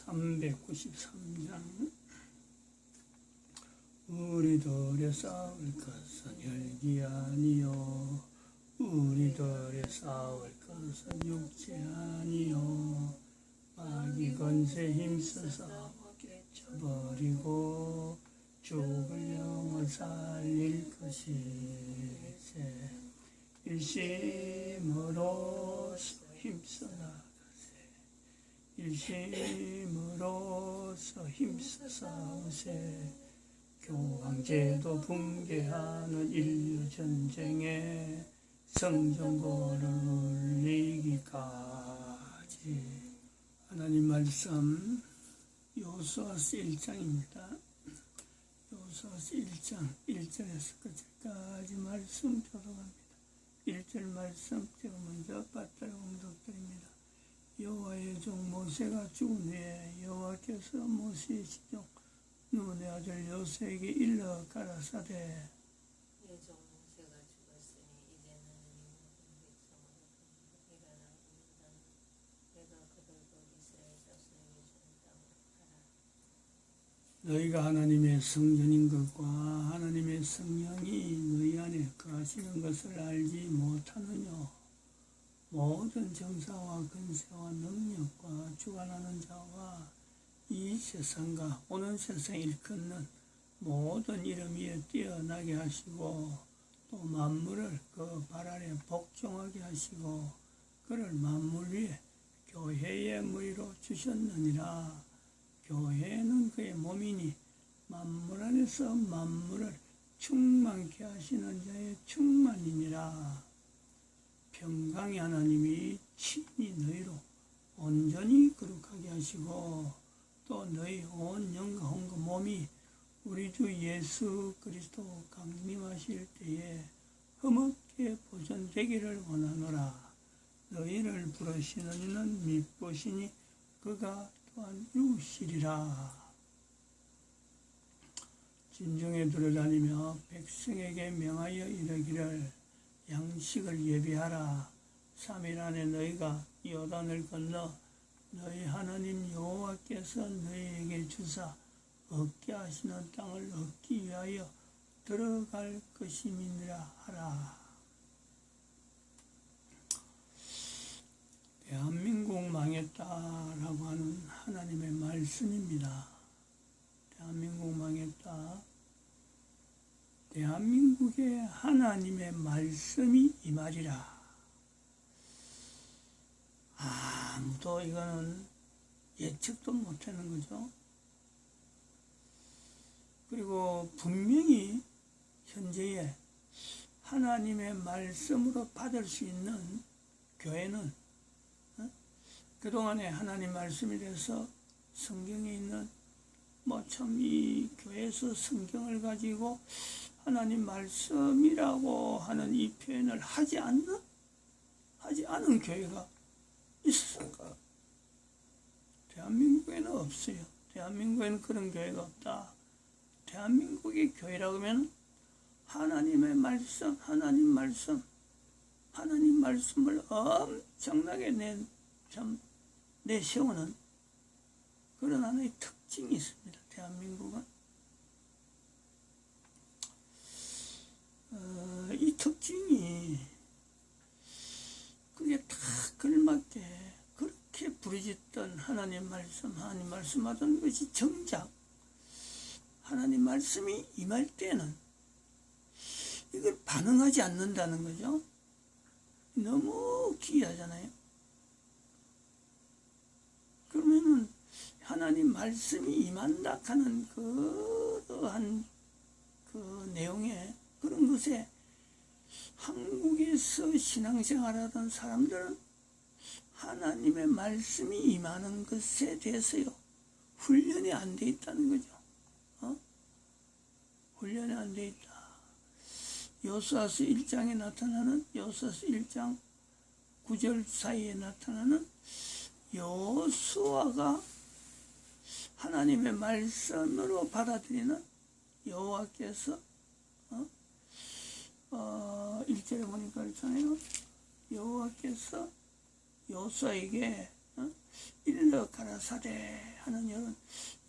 393장. 우리들의 싸울 것은 혈기 아니요 우리들의 싸울 것은 육체 아니요 마귀 건세 힘써서 깨쳐버리고 죽을 영을 살릴 것이세. 일심으로서 힘써 나가세. 일심으로서 힘써 싸우세. 교황제도 붕괴하는 인류 전쟁에 성전고를 울리기까지. 하나님 말씀 여호수아서 1장입니다. 여호수아서 1장 1절에서 끝까지 말씀 교독합니다. 1절 말씀 제가 먼저 받들어 공독드립니다. 여호와의 종 모세가 죽은 후에 여호와께서 모세의 시종 눈의 아들 요셉에게 일러 가라사대. 내 종 모세가 죽었으니 이제는 일어나 내가 그들과 이스라엘 자손에게 준 땅을 가라. 너희가 하나님의 성전인 것과 하나님의 성령이 너희 안에 거하시는 것을 알지 못하느냐. 모든 정사와 근세와 능력과 주관하는 자와 이 세상과 오는 세상 일컫는 모든 이름 위에 뛰어나게 하시고 또 만물을 그 발 아래 복종하게 하시고 그를 만물 위에 교회의 무리로 주셨느니라. 교회는 그의 몸이니 만물 안에서 만물을 충만케 하시는 자의 충만이니라. 평강의 하나님이 친히 너희로 온전히 거룩하게 하시고 또 너희 온 영과 혼과 몸이 우리 주 예수 그리스도 강림하실 때에 흠없게 보존되기를 원하노라. 너희를 부르시는 이는 미쁘시니 그가 또한 이루시리라. 진중에 들어다니며 백성에게 명하여 이르기를 양식을 예비하라. 3일 안에 너희가 요단을 건너 너희 하나님 여호와께서 너희에게 주사 얻게 하시는 땅을 얻기 위하여 들어갈 것임이니라 하라. 대한민국 망했다라고 하는 하나님의 말씀입니다. 대한민국 망했다. 대한민국에 하나님의 말씀이 임하리라. 아무도 이거는 예측도 못하는 거죠. 그리고 분명히 현재에 하나님의 말씀으로 받을 수 있는 교회는 그동안에 하나님 말씀이 돼서 성경에 있는 참 이 교회에서 성경을 가지고 하나님 말씀이라고 하는 이 표현을 하지 않는 교회가 있을까? 대한민국에는 없어요. 대한민국에는 그런 교회가 없다. 대한민국의 교회라고 하면 하나님의 말씀, 하나님 말씀을 엄청나게 내세우는 그런 하나의 특징이 있습니다. 대한민국은 이 특징이 그게 다 걸맞게 그렇게 부르짖던 하나님 말씀하던 것이 정작 하나님 말씀이 임할 때는 이걸 반응하지 않는다는 거죠. 너무 기이하잖아요. 그러면은 하나님 말씀이 임한다 하는 그러한 그 내용에 그런 것에 한국에서 신앙생활하던 사람들은 하나님의 말씀이 임하는 것에 대해서요 훈련이 안 돼 있다는 거죠. 훈련이 안 돼 있다. 여호수아서 1장에 나타나는 여호수아서 1장 9절 사이에 나타나는 여호수아가 하나님의 말씀으로 받아들이는 여호와께서 1절에 보니까 그렇잖아요. 여호와께서 여호수아에게 일러 가라사대 하는 이런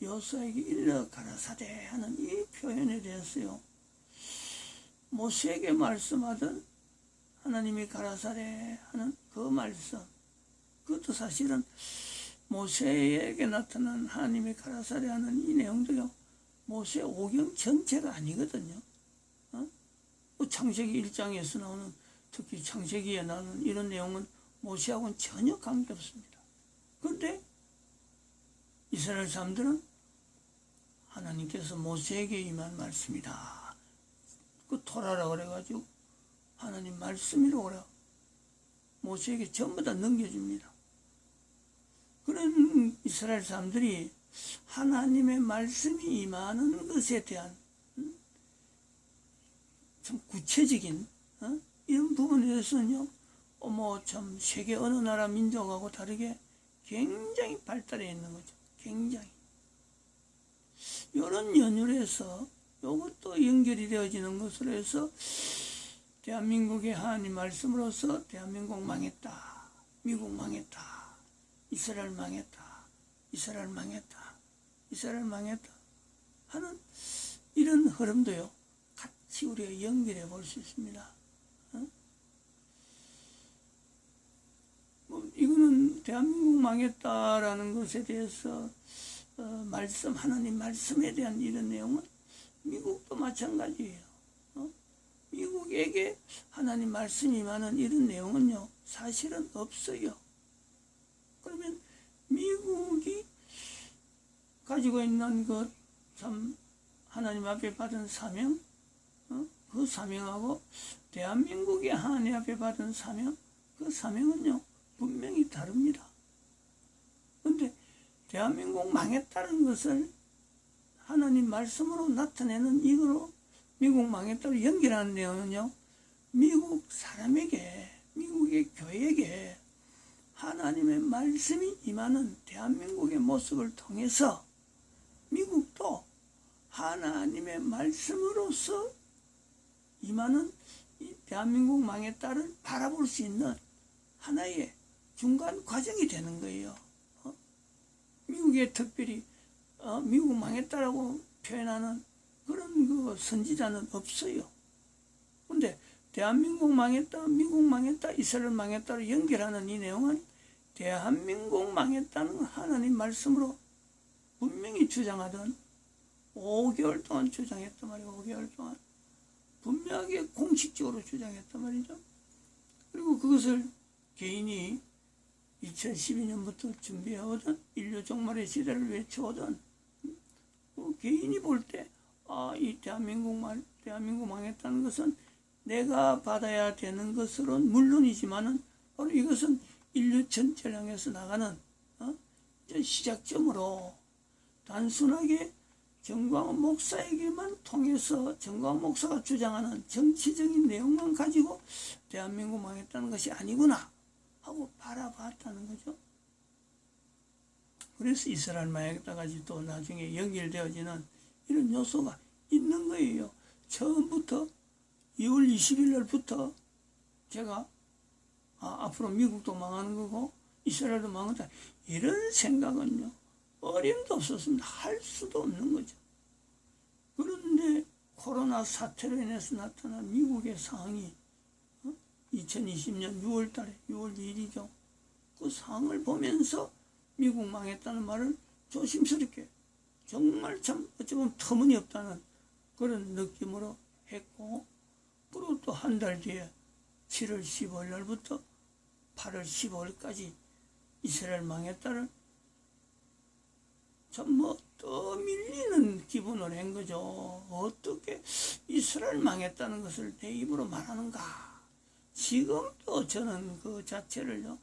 여호수아에게 일러 가라사대 하는 이 표현에 대해서요, 모세에게 말씀하던 하나님이 가라사대 하는 그 말씀, 그것도 사실은 모세에게 나타난 하나님이 가라사대 하는 이 내용도요, 모세 오경 전체가 아니거든요. 창세기 1장에서 나오는, 특히 창세기에 나오는 이런 내용은 모세하고는 전혀 관계없습니다. 그런데 이스라엘 사람들은 하나님께서 모세에게 임한 말씀이다, 그 토라라 그래가지고 하나님 말씀이라고 그래 모세에게 전부 다 넘겨줍니다. 그런 이스라엘 사람들이 하나님의 말씀이 임하는 것에 대한 참 구체적인 이런 부분에 대해서는요, 참 세계 어느 나라 민족하고 다르게 굉장히 발달해 있는 거죠. 굉장히. 이런 연유에서 이것도 연결이 되어지는 것으로 해서 대한민국의 하나님 말씀으로서 대한민국 망했다, 미국 망했다, 이스라엘 망했다, 이스라엘 망했다, 이스라엘 망했다 하는 이런 흐름도요, 같이 우리가 연결해 볼 수 있습니다. 이거는 대한민국 망했다라는 것에 대해서 하나님 말씀에 대한 이런 내용은 미국도 마찬가지예요. 미국에게 하나님 말씀이 많은 이런 내용은요, 사실은 없어요. 그러면 미국이 가지고 있는 것, 참 하나님 앞에 받은 사명, 그 사명하고 대한민국이 하나님 앞에 받은 사명, 그 사명은요 분명히 다릅니다. 그런데 대한민국 망했다는 것을 하나님 말씀으로 나타내는 이거로 미국 망했다고 연결하는 내용은요, 미국 사람에게, 미국의 교회에게 하나님의 말씀이 임하는 대한민국의 모습을 통해서 미국도 하나님의 말씀으로서 임하는 이 대한민국 망했다를 바라볼 수 있는 하나의 중간 과정이 되는 거예요. 미국에 특별히 미국 망했다라고 표현하는 그런 그 선지자는 없어요. 근데 대한민국 망했다, 미국 망했다, 이스라엘 망했다로 연결하는 이 내용은 대한민국 망했다는 하나님 말씀으로 분명히 주장하던 5개월 동안 주장했단 말이에요. 5개월 동안 분명하게 공식적으로 주장했단 말이죠. 그리고 그것을 개인이 2012년부터 준비해오던 인류 종말의 시대를 외쳐오던 개인이 볼 때 이 대한민국 망했다는 것은 내가 받아야 되는 것으로는 물론이지만은 바로 이것은 인류 전체를 향해서 나가는 시작점으로 단순하게 정광훈 목사에게만 통해서 정광훈 목사가 주장하는 정치적인 내용만 가지고 대한민국 망했다는 것이 아니구나 하고 바라봤다는 거죠. 그래서 이스라엘 망했다까지 또 나중에 연결되어지는 이런 요소가 있는 거예요. 처음부터 2월 20일 날부터 제가 앞으로 미국도 망하는 거고 이스라엘도 망한다, 이런 생각은요 어림도 없었습니다. 할 수도 없는 거죠. 그런데 코로나 사태로 인해서 나타난 미국의 상황이 2020년 6월 달에 6월 2일이죠. 그 상황을 보면서 미국 망했다는 말을 조심스럽게, 정말 참 어쩌면 터무니없다는 그런 느낌으로 했고, 그리고 또 한 달 뒤에 7월 15일 날부터 8월 15일까지 이스라엘 망했다를 참 떠밀리는 기분을 한 거죠. 어떻게 이스라엘 망했다는 것을 내 입으로 말하는가. 지금도 저는 그 자체를요,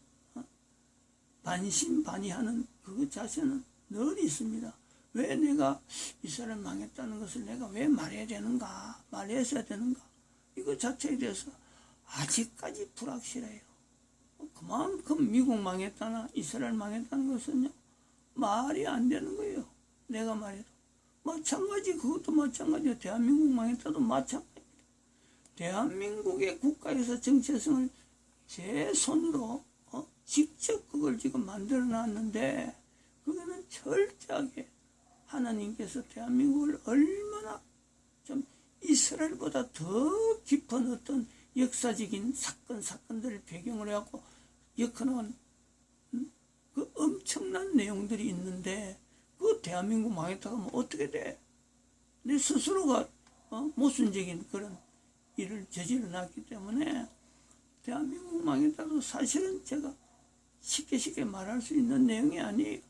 반신반의하는 그 자세는 늘 있습니다. 왜 내가 이스라엘 망했다는 것을 내가 왜 말해야 되는가, 말했어야 되는가, 이거 자체에 대해서 아직까지 불확실해요. 그만큼 미국 망했다나 이스라엘 망했다는 것은요 말이 안 되는 거예요. 내가 말해도 마찬가지, 그것도 마찬가지예요. 대한민국 망했다도 마찬가지입니다. 대한민국의 국가에서 정체성을 제 손으로 직접 그걸 지금 만들어 놨는데 그거는 철저하게 하나님께서 대한민국을 얼마나 좀 이스라엘보다 더 깊은 어떤 역사적인 사건들을 배경으로 해갖고 엮어놓은 그 엄청난 내용들이 있는데 그 대한민국 망했다가 뭐 어떻게 돼? 내 스스로가 모순적인 그런 일을 저질러 놨기 때문에 대한민국 망했다도 사실은 제가 쉽게 말할 수 있는 내용이 아니에요.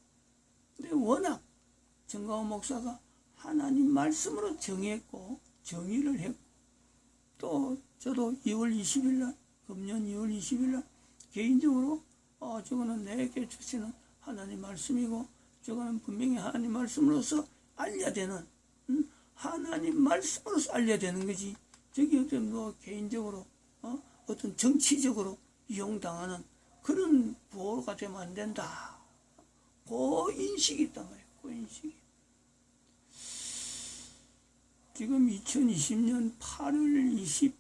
근데 워낙 정가호 목사가 하나님 말씀으로 정했고 정의를 했고 또 저도 2월 20일 날 금년 2월 20일 날 개인적으로 저거는 내게 주시는 하나님 말씀이고 저거는 분명히 하나님 말씀으로서 알려야 되는 하나님 말씀으로서 알려야 되는 거지 저기 어떤 뭐 개인적으로 어떤 정치적으로 이용당하는 그런 부호가 되면 안 된다. 그 인식이 있단 말이에요. 그 인식이. 지금 2020년 8월 20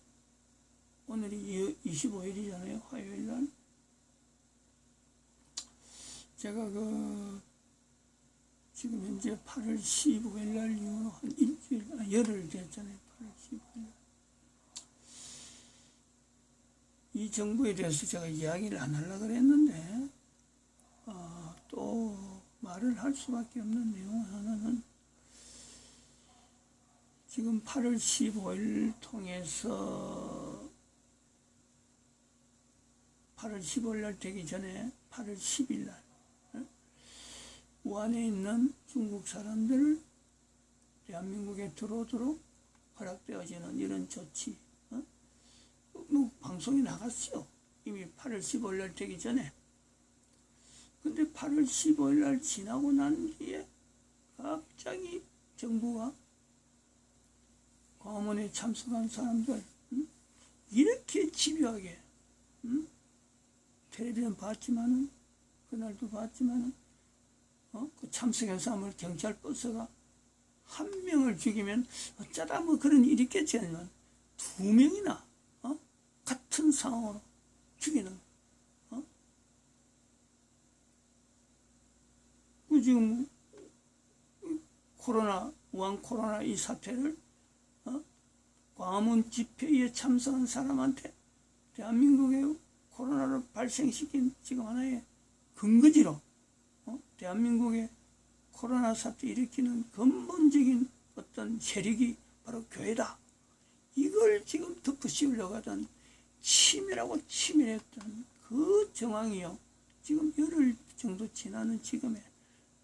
오늘이 25일이잖아요. 화요일 날. 제가 지금 현재 8월 15일 날 이후로 한 일주일, 열흘 됐잖아요. 8월 15일 날. 이 정부에 대해서 제가 이야기를 안 하려고 그랬는데, 또 말을 할 수밖에 없는 내용 하나는 지금 8월 15일 통해서 8월 15일 날 되기 전에 8월 10일 날 우한에 있는 중국 사람들을 대한민국에 들어오도록 허락되어지는 이런 조치 뭐 방송이 나갔어요. 이미 8월 15일 날 되기 전에. 근데 8월 15일 날 지나고 난 뒤에 갑자기 정부가 광화문에 참석한 사람들 이렇게 집요하게 텔레비전 봤지만은 그날도 봤지만은 그 참석한 사람을 경찰 버스가 한 명을 죽이면 어쩌다 뭐 그런 일이 있겠지 아니면 두 명이나 같은 상황으로 죽이는 그 지금 우한 코로나 이 사태를 광화문 집회에 참석한 사람한테 대한민국에 코로나를 발생시킨 지금 하나의 근거지로 대한민국에 코로나 사태 일으키는 근본적인 어떤 세력이 바로 교회다. 이걸 지금 덮어씌우려고 하던 치밀하고 치밀했던 그 정황이요. 지금 열흘 정도 지나는 지금에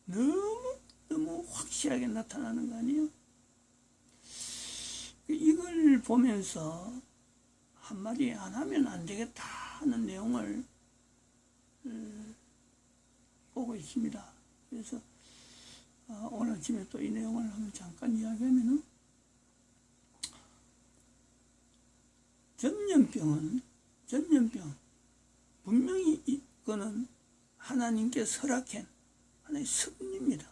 너무 확실하게 나타나는 거 아니에요? 이걸 보면서 한마디 안 하면 안 되겠다 하는 내용을 보고 있습니다. 그래서 오늘 아침에 또 이 내용을 한번 잠깐 이야기하면은 전염병 분명히 이거는 하나님께서 허락한 하나의 섭리입니다.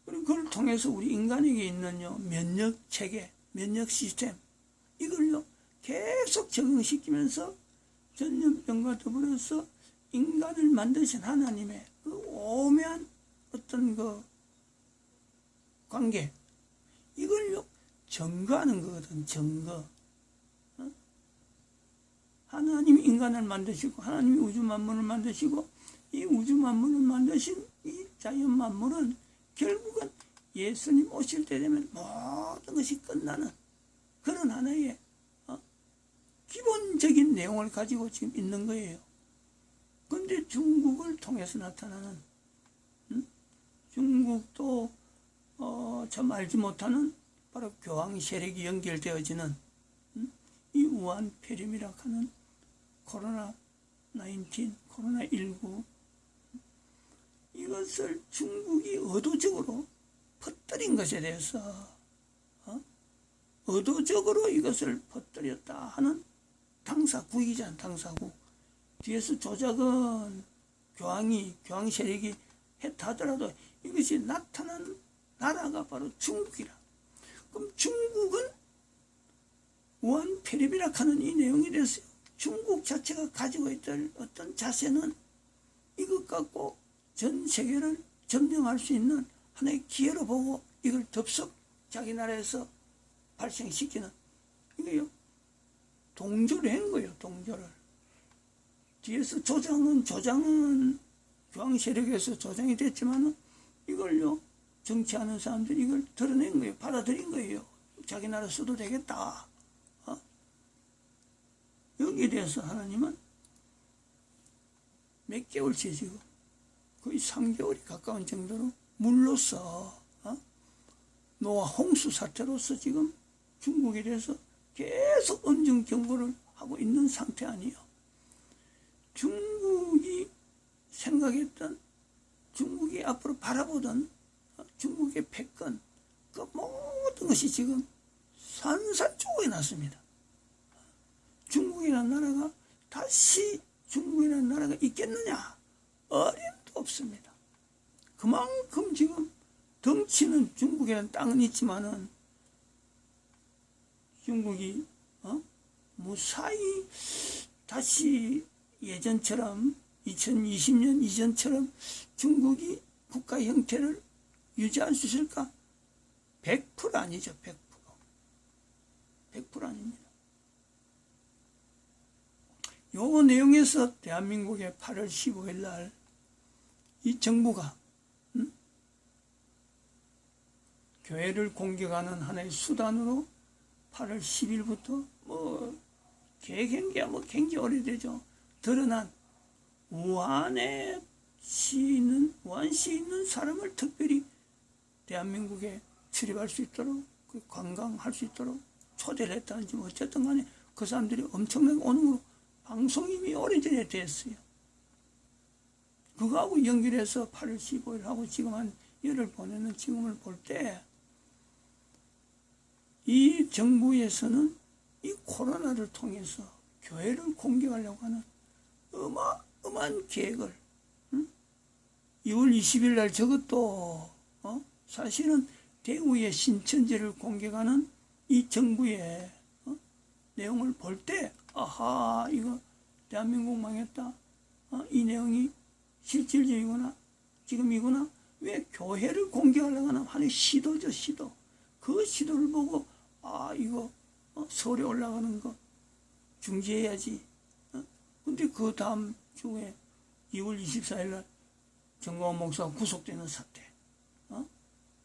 그리고 그걸 통해서 우리 인간에게 있는 면역 체계, 면역 시스템 이걸요 계속 적응시키면서 전염병과 더불어서 인간을 만드신 하나님의 그 오묘한 어떤 그 관계 이걸요 증거하는 거거든. 증거. 하나님이 인간을 만드시고 하나님이 우주 만물을 만드시고 이 우주 만물을 만드신 이 자연 만물은 결국은 예수님 오실 때 되면 모든 것이 끝나는 그런 하나의 기본적인 내용을 가지고 지금 있는 거예요. 그런데 중국을 통해서 나타나는 중국도 참 알지 못하는 바로 교황 세력이 연결되어지는 이 우한 폐렴이라 하는 코로나19 이것을 중국이 의도적으로 퍼뜨린 것에 대해서 의도적으로 이것을 퍼뜨렸다 하는 당사국이잖아. 당사국 뒤에서 조작은 교황 세력이 했다 하더라도 이것이 나타난 나라가 바로 중국이라. 그럼 중국은 우한 폐렴이라 하는 이 내용이 됐어요. 중국 자체가 가지고 있던 어떤 자세는 이것 갖고 전 세계를 점령할 수 있는 하나의 기회로 보고 이걸 덥석 자기 나라에서 발생시키는 이거요. 동조를 한 거예요. 동조를. 뒤에서 조장은 중앙 세력에서 조장이 됐지만은 이걸요. 정치하는 사람들이 이걸 드러낸 거예요. 받아들인 거예요. 자기 나라 써도 되겠다. 여기에 대해서 하나님은 몇 개월째 지금 거의 3개월이 가까운 정도로 물로써 노아 홍수 사태로서 지금 중국에 대해서 계속 엄중 경고를 하고 있는 상태 아니에요. 중국이 생각했던, 중국이 앞으로 바라보던 중국의 패권, 그 모든 것이 지금 산산조각이 났습니다. 중국이라는 나라가 다시 중국이라는 나라가 있겠느냐? 어림도 없습니다. 그만큼 지금 덩치는 중국이라는 땅은 있지만은 중국이 무사히 다시 예전처럼 2020년 이전처럼 중국이 국가 형태를 유지할 수 있을까? 100% 아니죠. 100%. 100% 아닙니다. 요 내용에서 대한민국의 8월 15일 날 이 정부가 교회를 공격하는 하나의 수단으로 8월 10일부터 계획한 게 굉장히 오래되죠. 드러난 우한시에 있는 사람을 특별히 대한민국에 출입할 수 있도록 관광할 수 있도록 초대를 했다는지 어쨌든 간에 그 사람들이 엄청나게 오는 거로 방송이 이미 오래전에 됐어요. 그거하고 연결해서 8월 15일하고 지금 한 열흘 보내는 지금을 볼 때 이 정부에서는 이 코로나를 통해서 교회를 공격하려고 하는 어마어마한 계획을 2월 20일 날 저것도 사실은 대구의 신천지를 공격하는 이 정부의 내용을 볼 때 아하 이거 대한민국 망했다. 이 내용이 실질적이구나. 지금이구나. 왜 교회를 공격하려고 하는 하나의 시도죠. 시도. 그 시도를 보고 이거 서울에 올라가는 거 중지해야지. 근데 그 다음 주에 2월 24일 날 정광훈 목사가 구속되는 사태.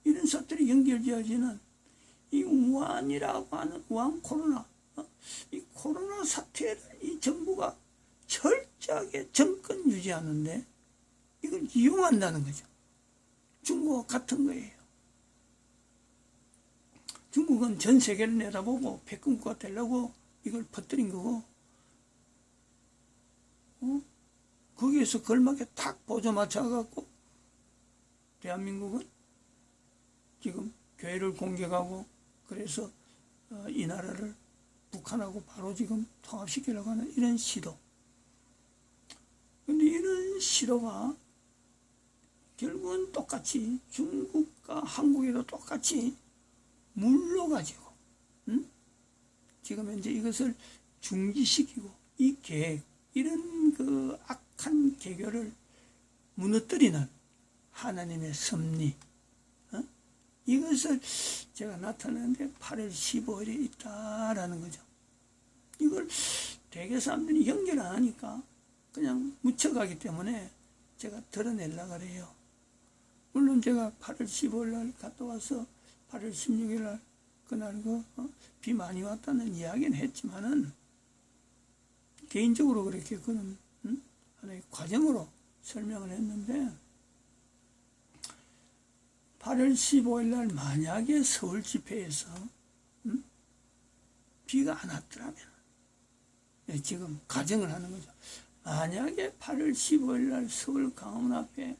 이런 사태를 연결지어지는 이 우한이라고 하는 우한 코로나. 이 코로나 사태를 이 정부가 철저하게 정권 유지하는데 이걸 이용한다는 거죠. 중국과 같은 거예요. 중국은 전 세계를 내다보고 패권국가 되려고 이걸 퍼뜨린 거고 거기에서 걸막에 탁 보조 맞춰갖고 대한민국은 지금 교회를 공격하고 그래서 이 나라를 북한하고 바로 지금 통합시키려고 하는 이런 시도. 근데 이런 시도가 결국은 똑같이 중국과 한국에도 똑같이 물로 가지고 지금 현재 이것을 중지시키고 이 계획 이런 그 악한 계교를 무너뜨리는 하나님의 섭리 이것을 제가 나타내는데 8월 15일에 있다라는 거죠. 이걸 대개 사람들이 연결 안 하니까 그냥 묻혀가기 때문에 제가 드러내려고 그래요. 물론 제가 8월 15일 날 갔다 와서 8월 16일 날 그날 비 많이 왔다는 이야기는 했지만은 개인적으로 그렇게 그런 하나의 과정으로 설명을 했는데 8월 15일 날 만약에 서울 집회에서 비가 안 왔더라면 지금 가정을 하는 거죠. 만약에 8월 15일 날 서울 강화문 앞에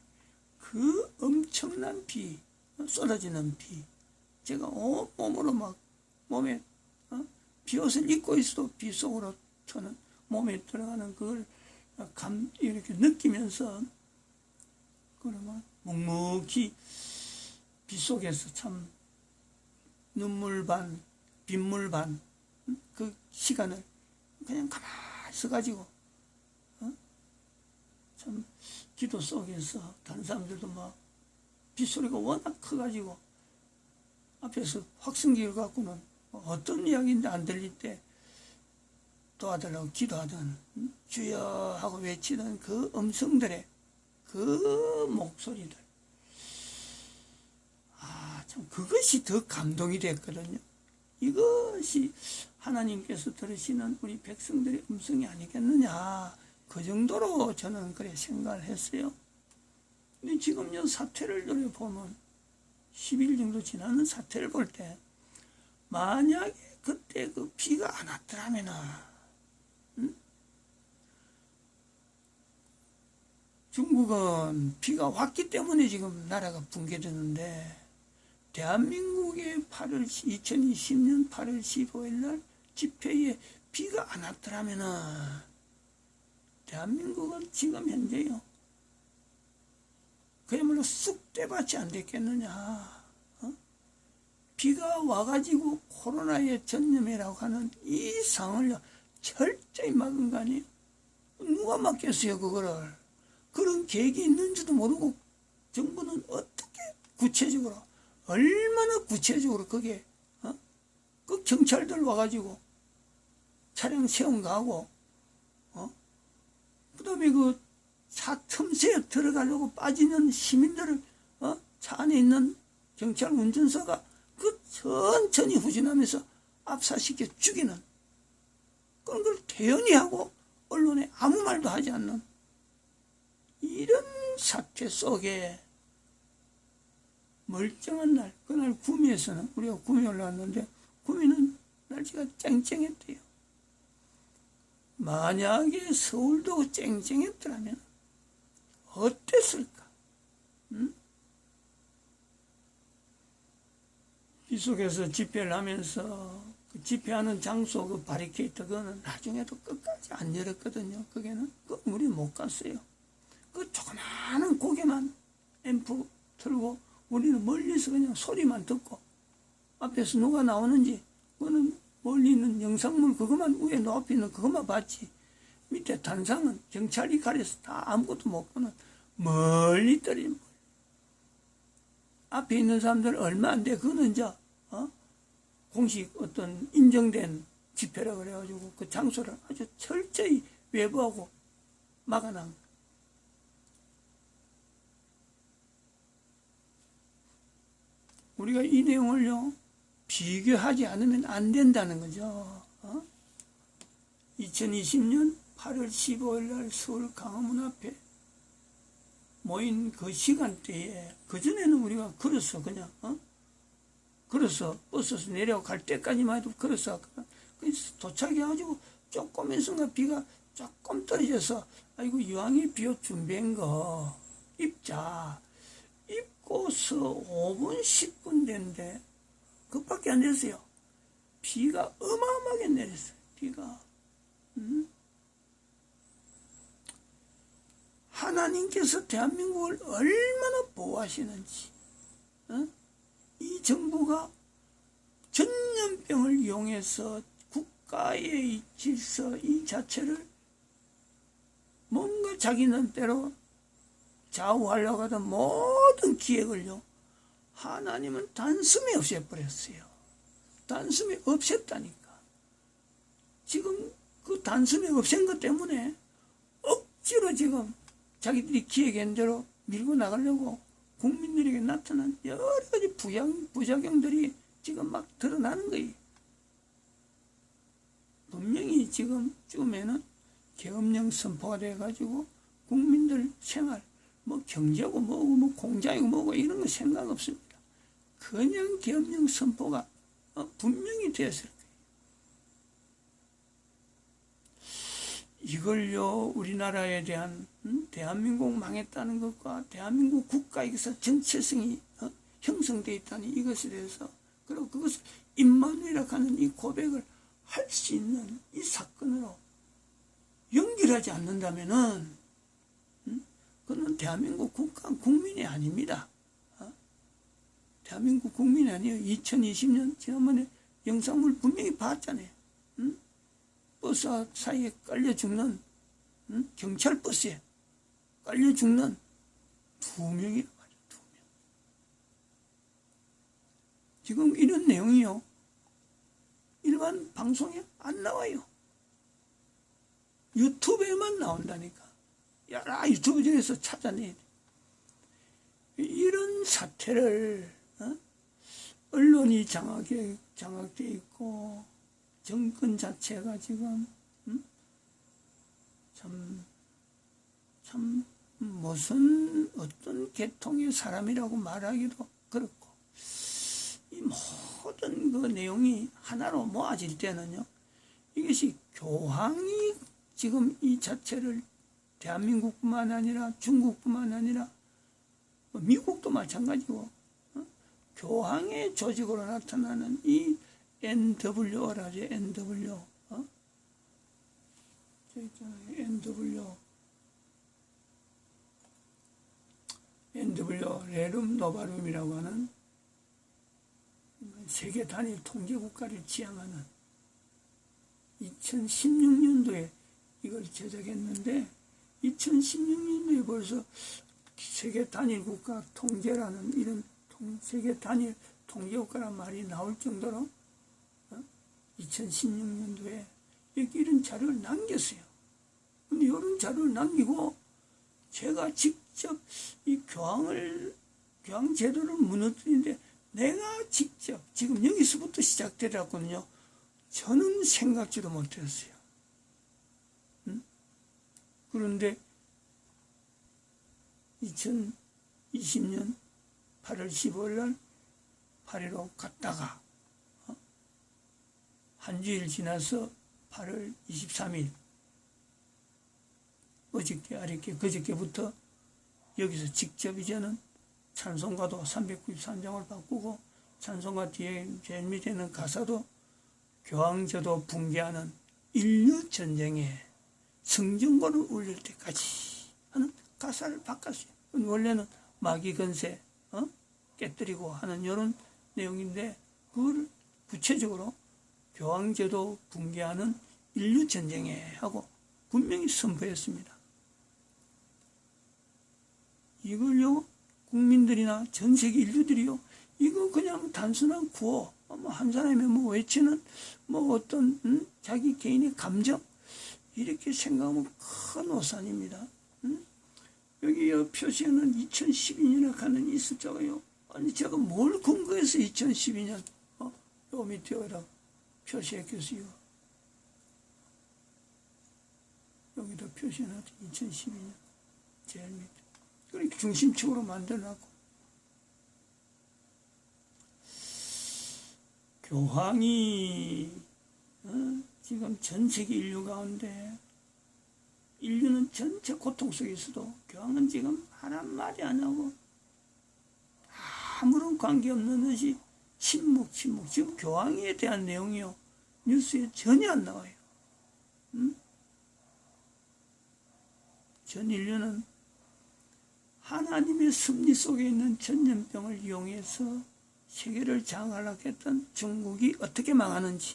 그 엄청난 비 쏟아지는 비 제가 온몸으로 막 몸에 비옷을 입고 있어도 비 속으로 저는 몸에 들어가는 그걸 이렇게 느끼면서 그러면 묵묵히 비 속에서 참 눈물 반 빗물 반 그 시간을 그냥 가만히 있어가지고 참 기도 속에서 다른 사람들도 막 빗소리가 워낙 커가지고 앞에서 확성기를 갖고는 어떤 이야기인데 안 들릴 때 도와달라고 기도하던 주여 하고 외치던 그 음성들의 그 목소리들, 참 그것이 더 감동이 됐거든요. 이것이 하나님께서 들으시는 우리 백성들의 음성이 아니겠느냐, 그 정도로 저는 그래 생각을 했어요. 근데 지금 이 사태를 노려보면 10일 정도 지나는 사태를 볼 때 만약에 그때 그 비가 안 왔더라면은 중국은 비가 왔기 때문에 지금 나라가 붕괴되는데, 대한민국의 2020년 8월 15일 날 집회에 비가 안 왔더라면은 대한민국은 지금 현재요 그야말로 쑥대밭이 안 됐겠느냐. 비가 와가지고 코로나에 전염이라고 하는 이 상을 철저히 막은 거 아니에요. 누가 막겠어요 그거를. 그런 계획이 있는지도 모르고 정부는 어떻게 구체적으로, 얼마나 구체적으로 그게 그 경찰들 와가지고 차량 세운 거 하고 그 다음에 그 차 틈새에 들어가려고 빠지는 시민들을 차 안에 있는 경찰 운전사가 그 천천히 후진하면서 압사시켜 죽이는 그런 걸 태연히 하고 언론에 아무 말도 하지 않는 이런 사태 속에 멀쩡한 날, 그날 구미에서는, 우리가 구미 올라왔는데 구미는 날씨가 쨍쨍했대요. 만약에 서울도 쨍쨍했더라면 어땠을까? 비 속에서 집회를 하면서 그 집회하는 장소 그 바리케이트 그거는 나중에도 끝까지 안 열었거든요. 거기는 그 우리 못 갔어요. 그 조그마한 고개만 앰프 틀고 우리는 멀리서 그냥 소리만 듣고 앞에서 누가 나오는지 그거는 멀리 있는 영상물 그것만 위에 높이 있는 그것만 봤지, 밑에 단상은 경찰이 가려서 다 아무것도 못 보는 멀리 떨어진 앞에 있는 사람들 얼마 안 돼. 그거는 이제 공식 어떤 인정된 집회라 그래가지고 그 장소를 아주 철저히 외부하고 막아놓은. 우리가 이 내용을요 비교하지 않으면 안 된다는 거죠. 2020년 8월 15일 날 서울 광화문 앞에 모인 그 시간대에, 그전에는 우리가 걸어서 그냥 걸어서 버스에서 내려가 갈 때까지만 해도 걸어서 도착해가지고 조금 있으면 비가 조금 떨어져서 아이고 이왕에 비옷 준비한 거 입자, 입고서 5분 10분 됐는데 그밖에 안 됐어요. 비가 어마어마하게 내렸어요. 비가. 하나님께서 대한민국을 얼마나 보호하시는지, 이 정부가 전염병을 이용해서 국가의 이 질서 이 자체를 뭔가 자기는 때로 좌우하려고 하던 모든 기획을요 하나님은 단숨에 없애버렸어요. 단숨에 없앴다니까. 지금 그 단숨에 없앤 것 때문에 억지로 지금 자기들이 기획한 대로 밀고 나가려고 국민들에게 나타난 여러 가지 부작용들이 지금 막 드러나는 거예요. 분명히 지금에는 계엄령 선포가 돼가지고 국민들 생활, 뭐 경제고 뭐고 뭐 공장이고 뭐고 이런 거 생각 없습니다. 그냥 계엄령 선포가 분명히 되었을 거예요. 이걸요 우리나라에 대한 대한민국 망했다는 것과 대한민국 국가에서 정체성이 형성되어 있다는 이것에 대해서, 그리고 그것을 임마누엘이라고 하는 이 고백을 할 수 있는 이 사건으로 연결하지 않는다면은 그는 대한민국 국가 국민이 아닙니다. 대한민국 국민이 아니에요. 2020년 지난번에 영상물 분명히 봤잖아요. 버스 사이에 깔려 죽는, 경찰 버스에 깔려 죽는 2명이란 말이에요. 2명. 지금 이런 내용이요, 일반 방송에 안 나와요. 유튜브에만 나온다니까. 여러 유튜브 중에서 찾아내야 돼. 이런 사태를 언론이 장악돼 있고 정권 자체가 지금 참 무슨 어떤 계통의 사람이라고 말하기도 그렇고, 이 모든 그 내용이 하나로 모아질 때는요, 이것이 교황이 지금 이 자체를 대한민국뿐만 아니라 중국뿐만 아니라 미국도 마찬가지고, 교황의 조직으로 나타나는 이 NWO라죠. NW. 저 있잖아요. NW 레룸 노바룸이라고 하는 세계 단일 통제 국가를 지향하는, 2016년도에 이걸 제작했는데 2016년도에 벌써 세계 단일 국가 통제라는 이런 세계 단일 통제 국가란 말이 나올 정도로 2016년도에 이런 자료를 남겼어요. 근데 이런 자료를 남기고 제가 직접 이 교황 제도를 무너뜨리는데 내가 직접 지금 여기서부터 시작되었거든요. 저는 생각지도 못했어요. 그런데 2020년 8월 15일 날 파리로 갔다가 한 주일 지나서 8월 23일 그저께부터 여기서 직접 이제는 찬송가도 393장을 바꾸고, 찬송가 뒤에 제일 밑에는 가사도 교황제도 붕괴하는 인류 전쟁에 성전권을 울릴 때까지 하는 가사를 바꿨어요. 원래는 마귀 건세 깨뜨리고 하는 이런 내용인데, 그걸 구체적으로 교황제도 붕괴하는 인류 전쟁에 하고 분명히 선포했습니다. 이걸요, 국민들이나 전 세계 인류들이요, 이거 그냥 단순한 구호, 한 사람이 외치는 어떤 자기 개인의 감정, 이렇게 생각하면 큰 오산입니다. 여기 표시에는 2012년에 가는 이 숫자가요, 아니 제가 뭘 근거해서 2012년 요 밑에 여기다 표시했겠어요. 여기다 표시해놨죠. 2012년 제일 밑에. 그렇게 중심축으로 만들어놨고, 교황이 지금 전 세계 인류 가운데, 인류는 전체 고통 속에 있어도 교황은 지금 하란 말이 안 하고 아무런 관계없는 듯이 침묵. 지금 교황에 대한 내용이요, 뉴스에 전혀 안 나와요. 전 인류는 하나님의 섭리 속에 있는 전염병을 이용해서 세계를 장악하려고 했던 중국이 어떻게 망하는지,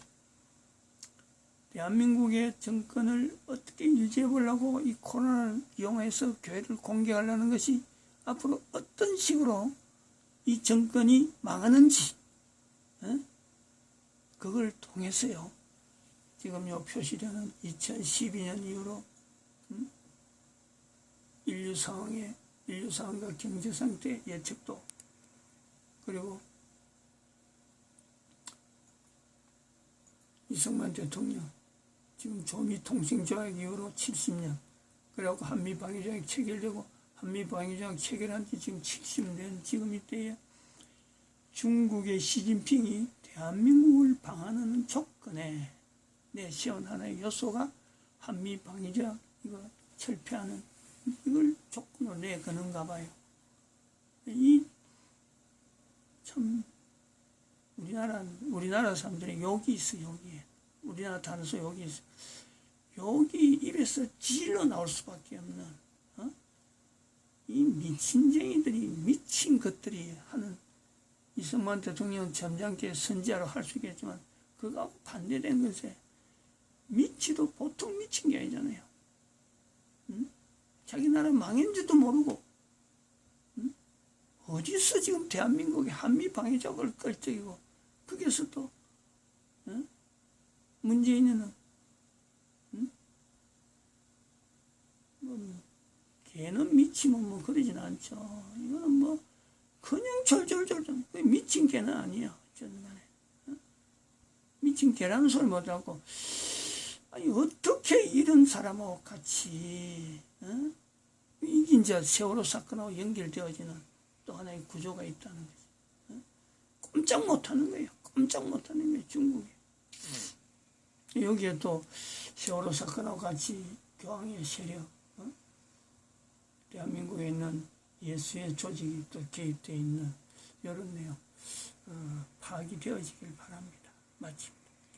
대한민국의 정권을 어떻게 유지해 보려고 이 코로나를 이용해서 교회를 공격하려는 것이 앞으로 어떤 식으로 이 정권이 망하는지, 그걸 통해서요, 지금 요 표시되는 2012년 이후로 인류 상황과 경제 상태 예측도, 그리고 이승만 대통령 지금 조미통신조약 이후로 70년, 그래갖고 한미방위조약 체결되고, 한미방위조약 체결한 지 지금 70년 지금 이때에 중국의 시진핑이 대한민국을 방한하는 조건에 내세운 하나의 요소가 한미방위조약 이거 철폐하는, 이걸 조건으로 내거는가 봐요. 이 참 우리나라 사람들이 욕이 있어. 여기에 우리나라 단어서 욕이 있어. 욕이 입에서 질러 나올 수밖에 없는 이 미친쟁이들이, 미친 것들이 하는, 이승만 대통령 점잖게 선지자로 할 수 있겠지만 그거하고 반대된 것에 미치도 보통 미친 게 아니잖아요. 응? 자기 나라 망인지도 모르고, 응? 어디서 지금 대한민국의 한미 방위적을 걸적이고, 거기서 또 응? 문재인은 응? 걔는 미치면 뭐 그러진 않죠. 이거는 뭐 그냥 절절절절 미친 개는 아니야. 어쨌든 간에 미친 개라는 소리 못하고, 아니 어떻게 이런 사람하고 같이 이게 이제 세월호 사건하고 연결되어지는 또 하나의 구조가 있다는 거지. 꼼짝 못하는 거예요. 꼼짝 못하는 거예요. 중국이. 여기에 또 세월호 사건하고 같이 교황의 세력, 대한민국에 있는 예수의 조직이 또 개입되어 있는 이런 내용 파악이 되어지길 바랍니다. 마칩니다.